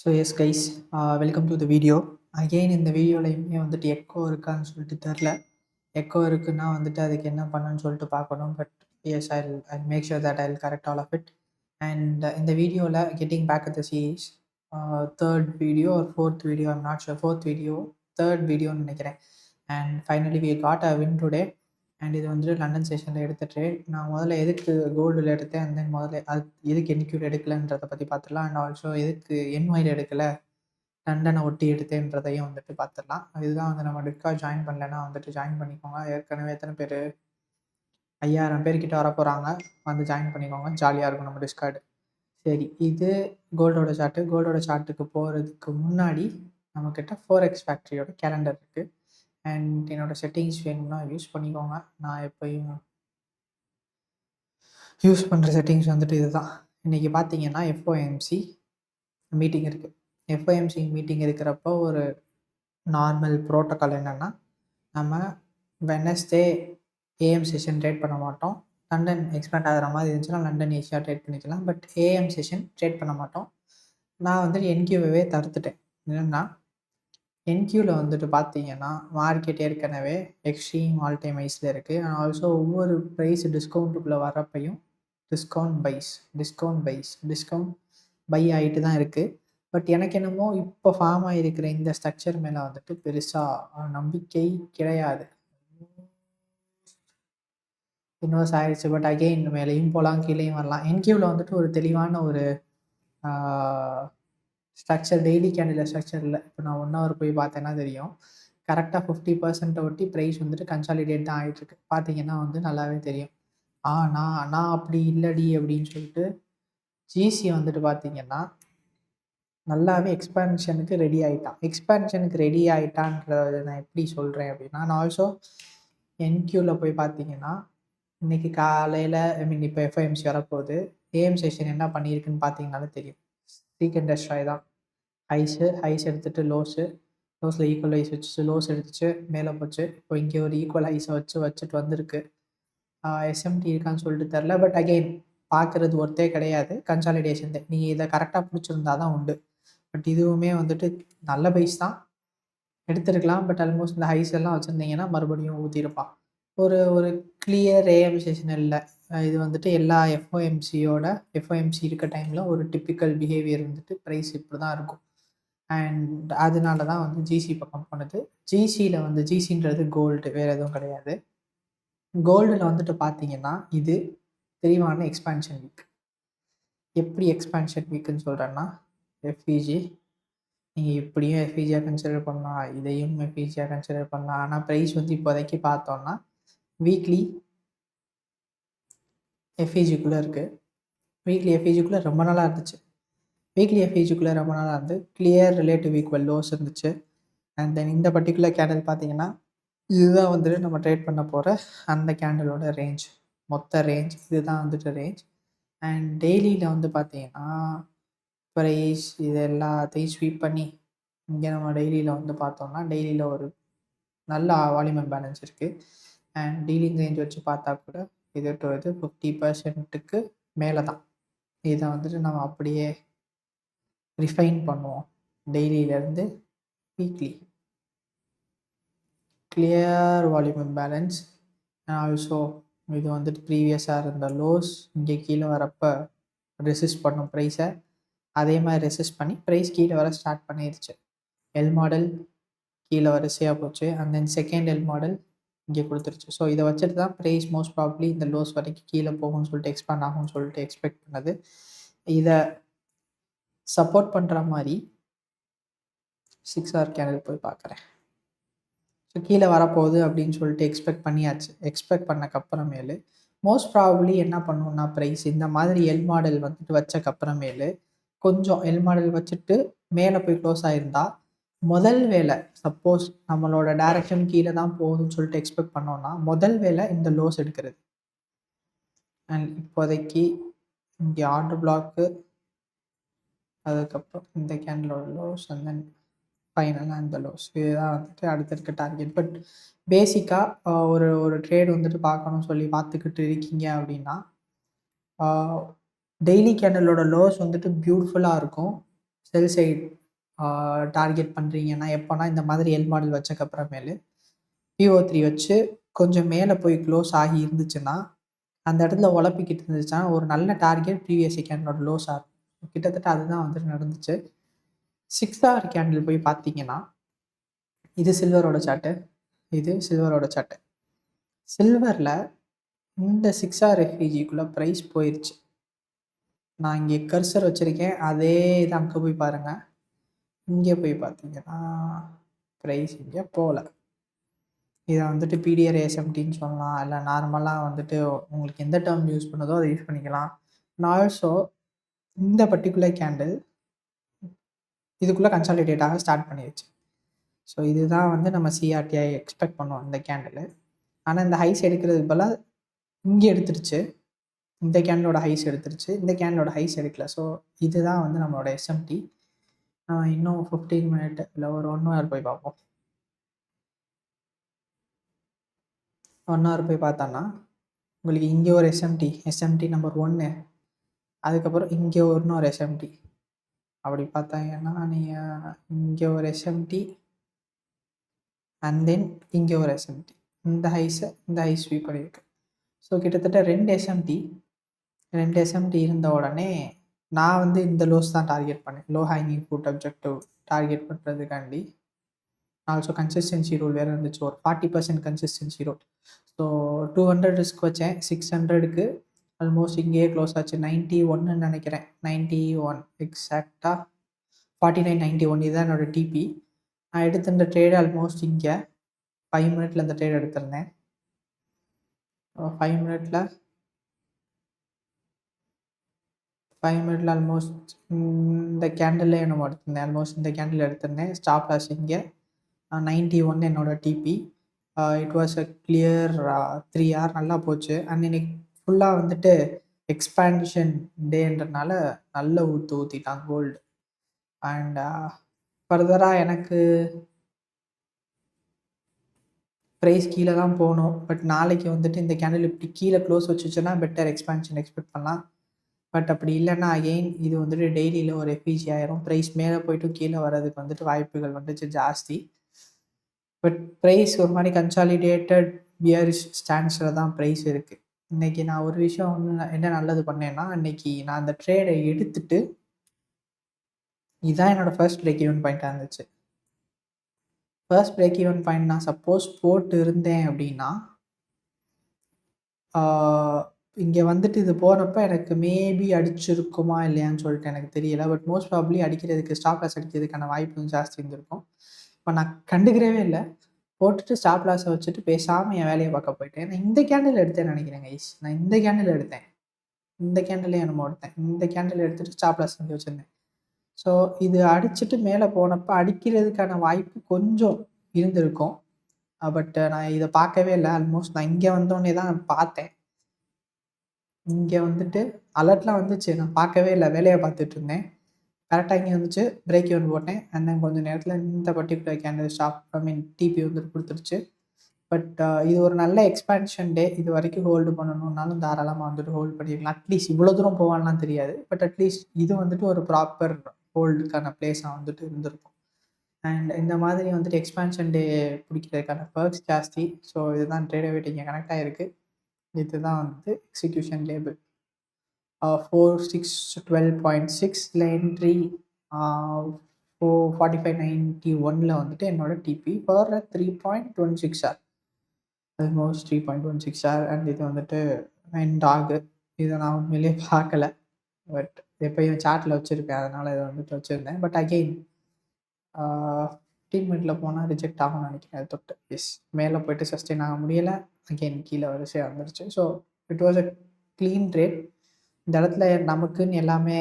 So S guys, welcome to the video. Again இந்த வீடியோலையுமே வந்துட்டு echo இருக்கான்னு சொல்லிட்டு தெரில. எக்கோ இருக்குன்னா வந்துட்டு அதுக்கு என்ன பண்ணணும்னு சொல்லிட்டு பார்க்கணும். But as I make sure that I will correct all of it. And இந்த வீடியோவில் getting back at the series, third video ஒரு fourth video, I'm not sure, fourth video third வீடியோன்னு நினைக்கிறேன். And finally we got a win today. And இது வந்துட்டு London செஷனில் எடுத்த trade. நான் முதல்ல எதுக்கு கோல்டில் எடுத்தேன், அண்ட் தென் முதல்ல அது எதுக்கு என்க்யூட் எடுக்கலைன்றதை பற்றி பார்த்துடலாம். அண்ட் ஆல்சோ எதுக்கு என்ஒயில் எடுக்கலை, லண்டனை ஒட்டி எடுத்தேன்றதையும் வந்துட்டு பார்த்துடலாம். இதுதான் வந்து நம்ம டிஸ்கார்ட் ஜாயின் பண்ணலைன்னா வந்துட்டு ஜாயின் பண்ணிக்கோங்க. ஏற்கனவே எத்தனை பேர், 5000 பேர்கிட்ட வர போகிறாங்க. வந்து ஜாயின் பண்ணிக்கோங்க, ஜாலியாக இருக்கும் நம்ம டிஸ்கார்டு. சரி, இது கோல்டோட சார்ட்டு. கோல்டோட சார்ட்டுக்கு போகிறதுக்கு முன்னாடி நம்மக்கிட்ட 4x ஃபேக்ட்ரியோட கேலண்டர் இருக்குது. அண்ட் என்னோடய செட்டிங்ஸ் வேணும்னா யூஸ் பண்ணிக்கோங்க. நான் எப்போயும் யூஸ் பண்ணுற செட்டிங்ஸ் வந்துட்டு இதுதான். இன்றைக்கி பார்த்தீங்கன்னா எஃப்ஓஎம்சி மீட்டிங் இருக்குது. எஃப்ஓஎம்சி மீட்டிங் இருக்கிறப்போ ஒரு நார்மல் ப்ரோட்டோக்கால் என்னென்னா, நம்ம வெனஸ்டே ஏஎம் செஷன் ட்ரேட் பண்ண மாட்டோம். லண்டன் எக்ஸ்பேண்ட் ஆகிற மாதிரி இருந்துச்சுன்னா லண்டன் ஈஸியாக ட்ரேட் பண்ணிக்கலாம். பட் ஏஎம் செஷன் ட்ரேட் பண்ண மாட்டோம். நான் வந்துட்டு என்கியூவே தடுத்துட்டேன். என்னென்னா, என்கியூவில் வந்துட்டு பார்த்தீங்கன்னா மார்க்கெட் ஏற்கனவே எக்ஸ்ட்ரீம் ஆல் டைம் ஹைஸில் இருக்குது. அண்ட் ஆல்சோ ஒவ்வொரு ப்ரைஸ் டிஸ்கவுண்ட்டுக்குள்ளே வரப்பையும் டிஸ்கவுண்ட் பை ஆகிட்டு தான் இருக்குது. பட் எனக்கு என்னமோ இப்போ ஃபார்ம் ஆகிருக்கிற இந்த ஸ்ட்ரக்சர் மேலே வந்துட்டு பெருசாக நம்பிக்கை கிடையாது. இன்வெஸ்ட் ஆகிடுச்சு. பட் அகெயின் மேலேயும் போகலாம், கீழேயும் வரலாம். என்கியூவில் வந்துட்டு ஒரு தெளிவான ஒரு ஸ்ட்ரக்சர், டெய்லி கேண்டில் ஸ்ட்ரக்சர் இல்லை. இப்போ நான் 1 ஹவர் போய் பார்த்தேன்னா தெரியும், கரெக்டாக 50% ஒட்டி ப்ரைஸ் வந்துட்டு கன்சாலிடேட் தான் ஆகிட்டுருக்கு. பார்த்தீங்கன்னா வந்து நல்லாவே தெரியும். நான் அப்படி இல்லடி அப்படின்னு சொல்லிட்டு ஜிசி வந்துட்டு பார்த்தீங்கன்னா நல்லாவே எக்ஸ்பான்ஷனுக்கு ரெடி ஆகிட்டான். எக்ஸ்பான்ஷனுக்கு ரெடி ஆகிட்டான்றத நான் எப்படி சொல்கிறேன் அப்படின்னா, நான் ஆல்சோ என்கியூவில் போய் பார்த்தீங்கன்னா இன்றைக்கி காலையில் இப்போ எஃப்ஐஎம்சி வரப்போகுது. ஏஎம் செஷன் என்ன பண்ணியிருக்குன்னு பார்த்தீங்கன்னாலே தெரியும். சீக் அண்ட் டெஸ்ட்ராய் தான். ஹைஸ் எடுத்துகிட்டு லோஸில் ஈக்குவல் ஹைஸ் வச்சு லோஸ் எடுத்துச்சு, மேலே போச்சு. இப்போ இங்கே ஒரு ஈக்குவல் ஹைஸை வச்சுட்டு வந்திருக்கு. எஸ்எம்டி இருக்கான்னு சொல்லிட்டு தெரில. பட் அகெயின் பார்க்குறது ஒர்த்தே கிடையாது, கன்சாலிடேஷன் தான். நீங்கள் இதை கரெக்டாக பிடிச்சிருந்தா தான் உண்டு. பட் இதுவுமே வந்துட்டு நல்ல பைஸ் தான், எடுத்துருக்கலாம். பட் ஆல்மோஸ்ட் இந்த ஹைஸ் எல்லாம் வச்சுருந்தீங்கன்னா மறுபடியும் ஊற்றிருப்பான். ஒரு கிளியர் ஏஎம் செஷன் இல்லை. இது வந்துட்டு எல்லா எஃப்ஓஎம்சி இருக்க டைமில் ஒரு டிப்பிக்கல் பிஹேவியர் வந்துட்டு ப்ரைஸ் இப்படி தான் இருக்கும். அண்ட் அதனால தான் வந்து ஜிசி பக்கம் போனது. ஜிசின்றது கோல்டு, வேறு எதுவும் கிடையாது. கோல்டில் வந்துட்டு பார்த்தீங்கன்னா இது தெளிவான எக்ஸ்பான்ஷன் வீக். எப்படி எக்ஸ்பான்ஷன் வீக்குன்னு சொல்கிறேன்னா, எஃப்இஜி நீங்கள் இப்படியும் எஃப்இஜியாக கன்சிடர் பண்ணலாம், இதையும் எஃப்இஜியாக கன்சிடர் பண்ணலாம். ஆனால் ப்ரைஸ் வந்து இப்போதைக்கு பார்த்தோன்னா வீக்லி எஃப்இஜிக்குள்ளே இருக்குது. வீக்லி எஃப்இஜிக்குள்ளே ரொம்ப நாளாக இருந்துச்சு. கிளியர் ரிலேட்டிவ் ஈக்குவல் லோஸ் இருந்துச்சு. அண்ட் தென் இந்த பர்டிகுலர் கேண்டில் பார்த்தீங்கன்னா இதுதான் வந்துட்டு நம்ம ட்ரேட் பண்ண போகிற அந்த கேண்டிலோட ரேஞ்ச், மொத்த ரேஞ்ச் இதுதான் வந்துட்டு ரேஞ்ச். அண்ட் டெய்லியில் வந்து பார்த்தீங்கன்னா ப்ரைஸ் இது எல்லாத்தையும் ஸ்வீப் பண்ணி இங்கே நம்ம டெய்லியில் வந்து பார்த்தோம்னா டெய்லியில் ஒரு நல்ல வால்யூம் இம்பேலன்ஸ் இருக்குது. அண்ட் டீலிங் ரேஞ்ச் வச்சு பார்த்தா கூட இது 50%க்கு மேலே தான். இதை வந்துட்டு நம்ம அப்படியே ரிஃபைன் பண்ணுவோம். டெய்லியிலேருந்து weekly clear volume imbalance. Also இது வந்துட்டு ப்ரீவியஸாக இருந்த லோஸ் இங்கே கீழே வரப்போ ரெசிஸ்ட் பண்ணும் ப்ரைஸை, அதே மாதிரி ரெசிஸ்ட் பண்ணி ப்ரைஸ் கீழே வர ஸ்டார்ட் பண்ணிடுச்சு. எல் மாடல் கீழே வரிசையாக போச்சு. And then second L model இங்கே கொடுத்துருச்சு. ஸோ இதை வச்சுட்டு தான் ப்ரைஸ் மோஸ்ட் ப்ராப்ளி இந்த லோஸ் வரைக்கும் கீழே போகும்னு சொல்லிட்டு எக்ஸ்பேண்ட் ஆகும்னு சொல்லிட்டு எக்ஸ்பெக்ட் பண்ணது. இதை சப்போர்ட் பண்ணுற மாதிரி 6 ஹவர் கேண்டில் போய் பார்க்குறேன். ஸோ கீழே வரப்போகுது அப்படின்னு சொல்லிட்டு எக்ஸ்பெக்ட் பண்ணியாச்சு. எக்ஸ்பெக்ட் பண்ணக்கப்புறமேலு மோஸ்ட் ப்ராபப்ளி என்ன பண்ணுவோம்னா ப்ரைஸ் இந்த மாதிரி எல் மாடல் வந்துட்டு வச்சக்கப்புறமேலு கொஞ்சம் எல் மாடல் வச்சுட்டு மேலே போய் க்ளோஸ் ஆகிருந்தா முதல் வேலை, சப்போஸ் நம்மளோட டைரக்ஷன் கீழே தான் போகுதுன்னு சொல்லிட்டு எக்ஸ்பெக்ட் பண்ணோன்னா முதல் வேலை இந்த லோஸ் எடுக்கிறது. அண்ட் இப்போதைக்கு இங்கே ஆர்டர் பிளாக்கு, அதுக்கப்புறம் இந்த கேண்டிலோட லோஸ், அண்ட் தென் ஃபைனலாக இந்த லோஸ், இதுதான் வந்துட்டு அடுத்திருக்க டார்கெட். பட் பேசிக்காக ஒரு ட்ரேட் வந்துட்டு பார்க்கணும்னு சொல்லி பார்த்துக்கிட்டு இருக்கீங்க அப்படின்னா டெய்லி கேண்டலோட லோஸ் வந்துட்டு பியூட்டிஃபுல்லாக இருக்கும். செல் சைட் டார்கெட் பண்ணுறீங்கன்னா எப்போனா இந்த மாதிரி எல் மாடல் வச்சக்கப்புறமேலு PO3 வச்சு கொஞ்சம் மேலே போய் க்ளோஸ் ஆகி இருந்துச்சுன்னா, அந்த இடத்துல உழப்பிக்கிட்டு இருந்துச்சுன்னா, ஒரு நல்ல டார்கெட் ப்ரீவியஸ் கேண்டலோட லோஸ் ஆகும். கிட்டத்தட்ட அதுதான் வந்துட்டு நடந்துச்சு. 6 ஹவர் கேண்டில் போய் பார்த்தீங்கன்னா, இது சில்வரோட சார்ட்டு. இது சில்வரோட சார்ட்டு. சில்வர்ல இந்த 6 ஹவர் எஃப்இஜிக்குள்ள பிரைஸ் போயிருச்சு. நான் இங்கே கர்சர் வச்சிருக்கேன். அதே இது அங்க போய் பாருங்க. இங்கே போய் பார்த்தீங்கன்னா, பிரைஸ் இங்கே போல. இத வந்துட்டு பிடிஆர் ஏஎஸ்எம்டின்னு சொல்லலாம். இல்ல நார்மலா வந்துட்டு உங்களுக்கு எந்த டெர்ம் யூஸ் பண்ணுதோ அத யூஸ் பண்ணிக்கலாம். அண்ட் ஆல்சோ இந்த பர்ட்டிகுலர் கேண்டில் இதுக்குள்ள கன்சாலிடேட் ஆக ஸ்டார்ட் பண்ணிருச்சு. ஸோ இதுதான் வந்து நம்ம சிஆர்டிஐ எக்ஸ்பெக்ட் பண்ணோம் இந்த கேண்டிலு. ஆனா இந்த ஹைஸ் எடுக்கிறதுக்கு பதிலா இங்க எடுத்துருச்சு. இந்த கேண்டிலோட ஹைஸ் எடுத்துருச்சு. இந்த கேண்டிலோட ஹைஸ் எடுக்கல. ஸோ இதுதான் வந்து நம்மளோட எஸ்எம்டி. இன்னும் 15 மினிட் இல்ல ஒரு 1 ஹவர் போய் பார்ப்போம். 1 ஹவர் போய் பார்த்தோம்னா, உங்களுக்கு இங்க ஒரு எஸ்எம்டி நம்பர் 1 அதுக்கப்புறம் இங்க இன்னொரு எஸ்எம்டி. அப்படி பார்த்தாங்கன்னா, நீங்க இங்க ஒரு எஸ்எம்டி அண்ட் தென் இங்க ஒரு எஸ்எம்டி. இந்த ஹைஸ் ஸ்வீப் பண்ணியிருக்கு. ஸோ கிட்டத்தட்ட 2 எஸ்எம்டி இருந்த உடனே நான் வந்து இந்த லோஸ் தான் டார்கெட் பண்ணேன். Low hanging fruit objective target பண்ணுறதுக்காண்டி. ஆல்சோ கன்சிஸ்டன்சி ரூல் வேறு இருந்துச்சு. ஒரு 40% கன்சிஸ்டன்சி ரூல். ஸோ 200 ரிஸ்க் வச்சேன். 600க்கு ஆல்மோஸ்ட் இங்கேயே க்ளோஸ் ஆச்சு. 91ன்னு நினைக்கிறேன். 91 எக்ஸாக்டாக 49.91 இதுதான் என்னோட டிபி. நான் எடுத்த இந்த ட்ரேடு ஆல்மோஸ்ட் இங்கே 5 மினிட்ல இந்த ட்ரேட் எடுத்திருந்தேன். 5 மினிட்ல ஆல்மோஸ்ட் இந்த கேண்டில்லே என்னமோ எடுத்திருந்தேன். ஆல்மோஸ்ட் இந்த கேண்டில் எடுத்திருந்தேன். ஸ்டாப் லாஸ் இங்கே 91 என்னோட DP. It was a clear 3 hour நல்லா போச்சு. அண்ட் இன்னைக்கு ஃபுல்லாக வந்துட்டு எக்ஸ்பேன்ஷன் டேன்றனால நல்ல ஊற்றிட்டான் கோல்டு. அண்ட் ஃபர்தராக எனக்கு ப்ரைஸ் கீழே தான் போகணும். பட் நாளைக்கு வந்துட்டு இந்த கேண்டில் இப்படி கீழே க்ளோஸ் வச்சுச்சுன்னா பெட்டர் எக்ஸ்பேன்ஷன் எக்ஸ்பெக்ட் பண்ணலாம். பட் அப்படி இல்லைன்னா அகெயின் இது வந்துட்டு டெய்லியில் ஒரு எஃபிஜி ஆயிரும். ப்ரைஸ் மேலே போயிட்டு கீழே வர்றதுக்கு வந்துட்டு வாய்ப்புகள் வந்துட்டு ஜாஸ்தி. பட் ப்ரைஸ் ஒரு மாதிரி கன்சாலிடேட்டட் பியரிஷ் ஸ்டாண்ட்ஸில் தான் ப்ரைஸ் இருக்குது. இன்றைக்கி நான் ஒரு விஷயம் என்ன நல்லது பண்ணேன்னா, இன்றைக்கி நான் அந்த ட்ரேடை எடுத்துட்டு இதுதான் என்னோடய ஃபர்ஸ்ட் பிரேக் ஈவன் பாயிண்ட்டாக இருந்துச்சு. ஃபர்ஸ்ட் பிரேக் ஈவன் பாயிண்ட் நான் சப்போஸ் போட்டு இருந்தேன் அப்படின்னா, இங்கே வந்துட்டு இது போகிறப்ப எனக்கு மேபி அடிச்சிருக்குமா இல்லையான்னு சொல்லிட்டு எனக்கு தெரியல. பட் மோஸ்ட் ப்ராபப்ளி அடிக்கிறதுக்கு ஸ்டாப் லாஸ் அடிக்கிறதுக்கான வாய்ப்பு ஜாஸ்தி இருந்திருக்கும். இப்போ நான் கண்டுக்கிறவே இல்லை. போட்டுட்டு ஸ்டாப் லாஸை வச்சுட்டு பேசாமல் என் வேலையை பார்க்க போயிட்டேன். நான் இந்த கேண்டில் எடுத்தேன்னு நினைக்கிறேன் கைஸ். நான் இந்த கேண்டில் எடுத்தேன். இந்த கேண்டிலே என்னமோ எடுத்தேன். இந்த கேண்டில் எடுத்துகிட்டு ஸ்டாப் லாஸ் செஞ்சு வச்சுருந்தேன். ஸோ இது அடிச்சுட்டு மேலே போனப்போ அடிக்கிறதுக்கான வாய்ப்பு கொஞ்சம் இருந்திருக்கும். பட் நான் இதை பார்க்கவே இல்லை. ஆல்மோஸ்ட் நான் இங்கே வந்தோடனே தான் பார்த்தேன். இங்கே வந்துட்டு அலர்ட்லாம் வந்துச்சு. நான் பார்க்கவே இல்லை. வேலையை பார்த்துட்டு இருந்தேன். கரெக்டாக இங்கே வந்துச்சு. பிரேக் ஈவன் போட்டேன். அண்ட் தென் கொஞ்சம் நேரத்தில் இந்த பர்ட்டிகுலர் கேண்டில் டிபி வந்துட்டு கொடுத்துருச்சு. பட் இது ஒரு நல்ல எக்ஸ்பேன்ஷன் டே. இது வரைக்கும் ஹோல்டு பண்ணணுன்னாலும் தாராளமாக வந்துட்டு ஹோல்டு பண்ணிக்கலாம். அட்லீஸ்ட் இவ்வளோ தூரம் போவான்லாம் தெரியாது. பட் அட்லீஸ்ட் இது வந்துட்டு ஒரு ப்ராப்பர் ஹோல்டுக்கான பிளேஸாக வந்துட்டு இருந்திருக்கும். அண்ட் இந்த மாதிரி வந்துட்டு எக்ஸ்பேன்ஷன் டே பிடிக்கிறதுக்கான பர்க்ஸ் ஜாஸ்தி. ஸோ இதுதான் ட்ரேட் வெயிட் இங்கே கனெக்ட் ஆகிருக்கு. இதுதான் வந்து எக்ஸிக்யூஷன் லேபிள் 4612.6 என்ட்ரி 4591 வந்துட்டு என்னோட DP for 3.16 hour. Almost 3.16 hour. And இது வந்துட்டு எண்ட் ஆகு. இதை நான் உண்மையிலேயே பார்க்கல. பட் எப்பயும் சார்ட்டில் வச்சுருக்கேன். அதனால் இதை வந்துட்டு வச்சுருந்தேன். பட் அகெயின் 15 மினிட்ல போனால் ரிஜெக்ட் ஆகும்னு நினைக்கிறேன். அது தொட்டு எஸ் மேலே போயிட்டு சஸ்டெயின் ஆக முடியலை. அகெயின் கீழே வரிசையாக வந்துருச்சு. So it was a clean trade. இந்த இடத்துல நமக்குன்னு எல்லாமே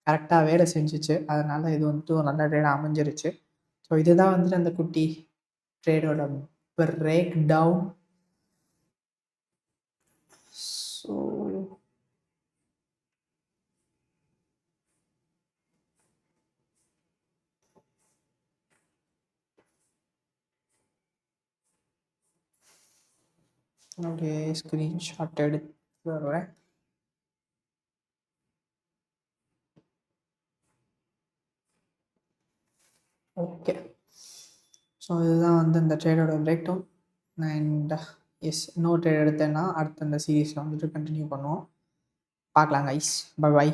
கரெக்டாக வேலை செஞ்சுச்சு. அதனால் இது வந்துட்டு ஒரு நல்ல ட்ரேடாக அமைஞ்சிருச்சு. ஸோ இதுதான் வந்துட்டு அந்த குட்டி ட்ரேடோட பிரேக் டவுன். ஸோ அப்படியே ஸ்க்ரீன்ஷாட் எடுத்து வருவேன். ஓகே. ஸோ இதுதான் வந்து இந்த ட்ரேடோட பிரேக் டவுன். அண்ட் எஸ், இன்னொரு ட்ரேட் எடுத்தேன்னா அடுத்த இந்த சீரீஸில் வந்துட்டு கண்டினியூ பண்ணுவோம். பார்க்கலாம் கைஸ். பை.